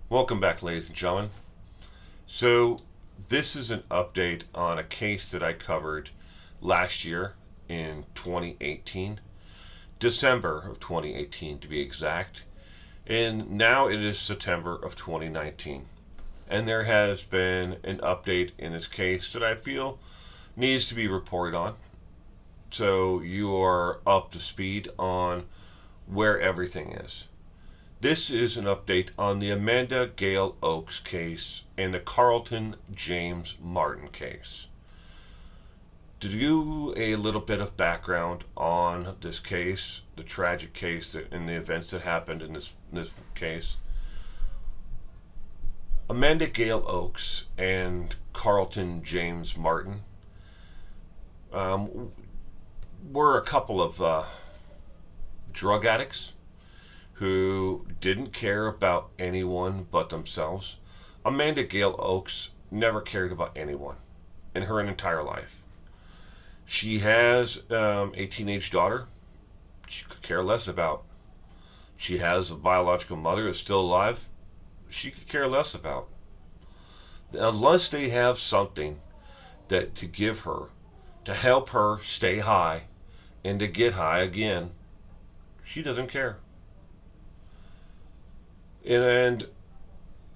Welcome back, ladies and gentlemen. So, this is an update on a case that I covered last year in 2018, December of 2018 to be exact, and now it is September of 2019. And there has been an update in this case that I feel needs to be reported on, so you are up to speed on where everything is. This is an update on the Amanda Gail Oakes case and the Carlton James Martin case. To do a little bit of background on this case, the tragic case and the events that happened in this case, Amanda Gail Oakes and Carlton James Martin um, were a couple of drug addicts who didn't care about anyone but themselves. Amanda Gail Oakes never cared about anyone in her entire life. She has a teenage daughter she could care less about. She has a biological mother that's still alive. She could care less about. Unless they have something that to give her to help her stay high and to get high again, she doesn't care. And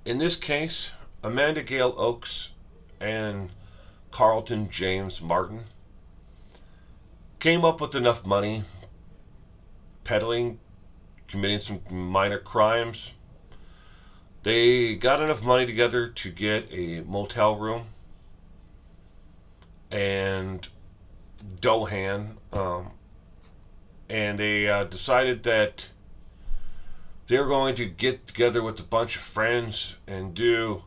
in this case, Amanda Gail Oakes and Carlton James Martin came up with enough money peddling, committing some minor crimes. They got enough money together to get a motel room and Dohan, and they decided that they were going to get together with a bunch of friends and do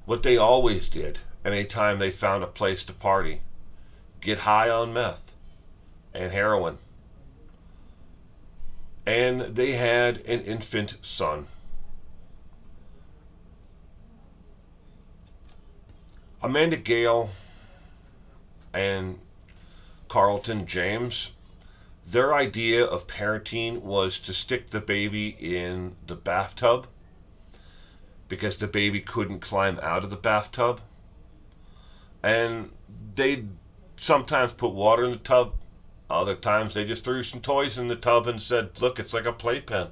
what they always did anytime they found a place to party: get high on meth and heroin. And they had an infant son. Amanda Gail and Carlton James, their idea of parenting was to stick the baby in the bathtub because the baby couldn't climb out of the bathtub. And they'd sometimes put water in the tub. Other times they just threw some toys in the tub and said, look, it's like a playpen.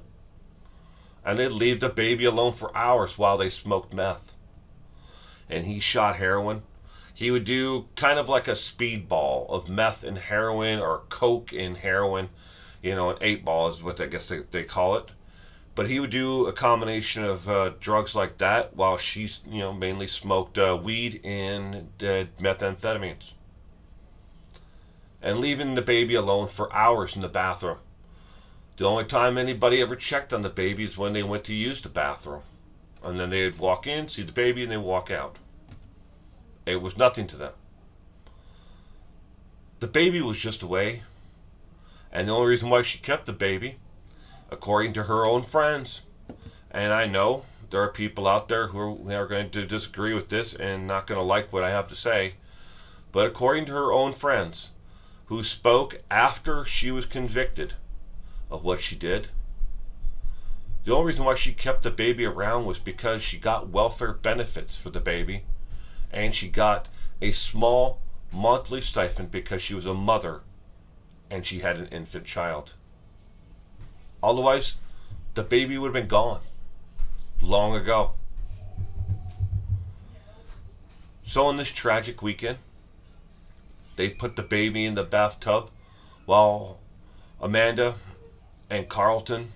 And they'd leave the baby alone for hours while they smoked meth. And he shot heroin. He would do kind of like a speedball of meth and heroin, or coke and heroin. An 8 ball is what I guess they call it. But he would do a combination of drugs like that while she, mainly smoked weed and methamphetamines. And leaving the baby alone for hours in the bathroom. The only time anybody ever checked on the baby is when they went to use the bathroom. And then they'd walk in, see the baby, and they'd walk out. It was nothing to them. The baby was just away. And the only reason why she kept the baby, according to her own friends, and I know there are people out there who are going to disagree with this and not going to like what I have to say, but according to her own friends, who spoke after she was convicted of what she did, the only reason why she kept the baby around was because she got welfare benefits for the baby, and she got a small monthly stipend because she was a mother and she had an infant child. Otherwise, the baby would have been gone long ago. So on this tragic weekend, they put the baby in the bathtub while Amanda and Carlton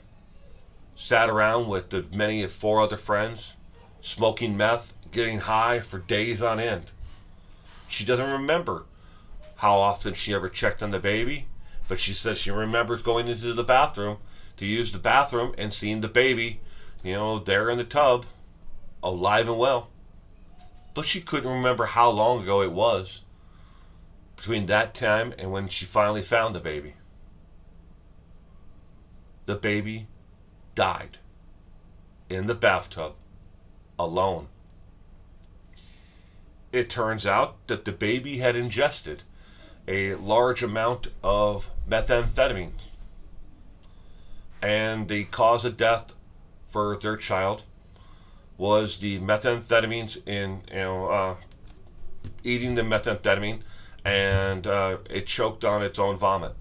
sat around with the many of 4 other friends, smoking meth, getting high for days on end. She doesn't remember how often she ever checked on the baby, but she says she remembers going into the bathroom to use the bathroom and seeing the baby, there in the tub, alive and well. But she couldn't remember how long ago it was between that time and when she finally found the baby. The baby died in the bathtub alone. It turns out that the baby had ingested a large amount of methamphetamine, and the cause of death for their child was the methamphetamines in, eating the methamphetamine, and it choked on its own vomit.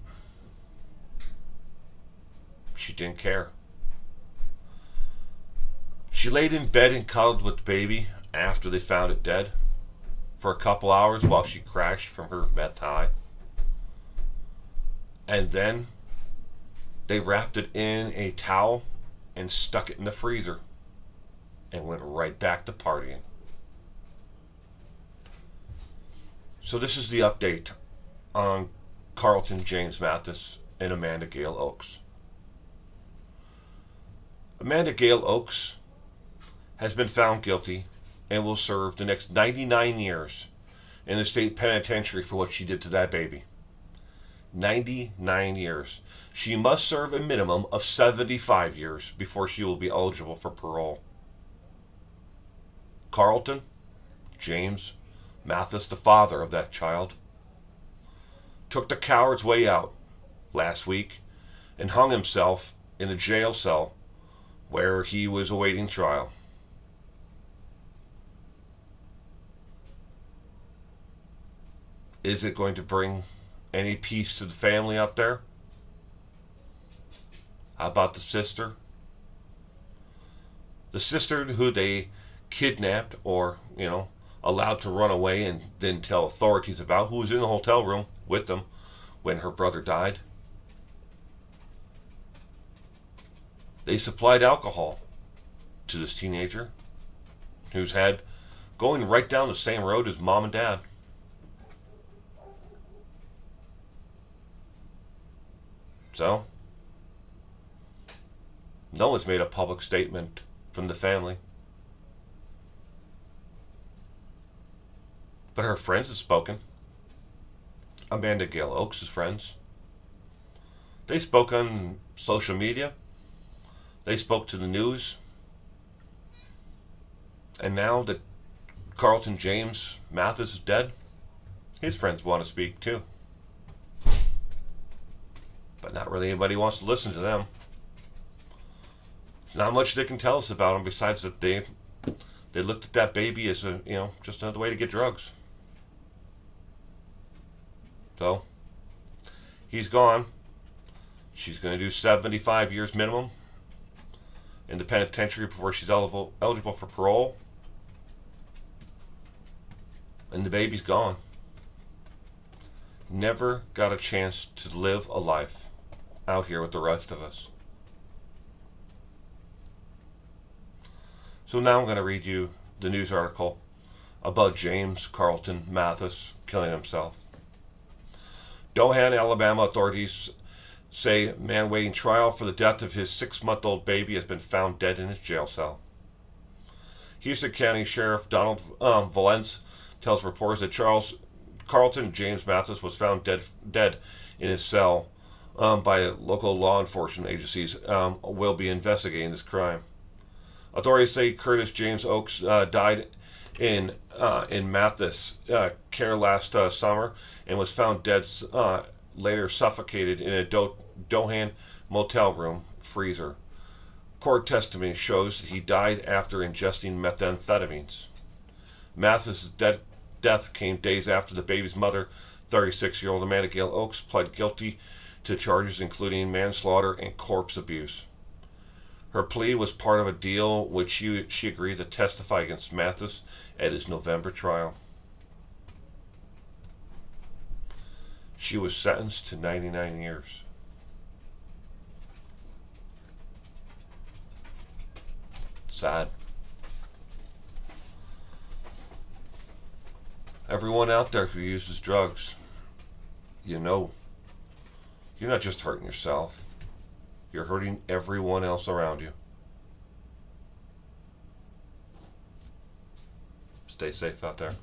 She didn't care. She laid in bed and cuddled with the baby after they found it dead for a couple hours while she crashed from her meth high. And then they wrapped it in a towel and stuck it in the freezer and went right back to partying. So this is the update on Carlton James Mathis and Amanda Gail Oakes. Amanda Gail Oakes has been found guilty and will serve the next 99 years in the state penitentiary for what she did to that baby. 99 years. She must serve a minimum of 75 years before she will be eligible for parole. Carlton James Mathis, the father of that child, took the coward's way out last week and hung himself in a jail cell where he was awaiting trial. Is it going to bring any peace to the family up there? How about the sister? The sister who they kidnapped or, allowed to run away and then tell authorities about, who was in the hotel room with them when her brother died. They supplied alcohol to this teenager who's had going right down the same road as mom and dad. So, no one's made a public statement from the family. But her friends have spoken. Amanda Gail Oakes' friends. They spoke on social media. They spoke to the news. And now that Carlton James Mathis is dead, his friends want to speak too. But not really anybody wants to listen to them. Not much they can tell us about them besides that they looked at that baby as just another way to get drugs. So, he's gone. She's going to do 75 years minimum in the penitentiary before she's eligible for parole. And the baby's gone. Never got a chance to live a life out here with the rest of us. So now I'm going to read you the news article about James Carlton Mathis killing himself. Dohan, Alabama authorities say man waiting trial for the death of his 6-month-old baby has been found dead in his jail cell. Houston County Sheriff Donald Valence tells reporters that Carlton James Mathis was found dead in his cell by local law enforcement agencies. Will be investigating this crime. Authorities say Curtis James Oakes died in Mathis care last summer and was found dead later suffocated in a Dohan motel room freezer. Court testimony shows that he died after ingesting methamphetamines. Mathis' death came days after the baby's mother, 36-year-old Amanda Gail Oakes, pled guilty to charges including manslaughter and corpse abuse. Her plea was part of a deal which she agreed to testify against Mathis at his November trial. She was sentenced to 99 years. Sad. Everyone out there who uses drugs, you're not just hurting yourself. You're hurting everyone else around you. Stay safe out there.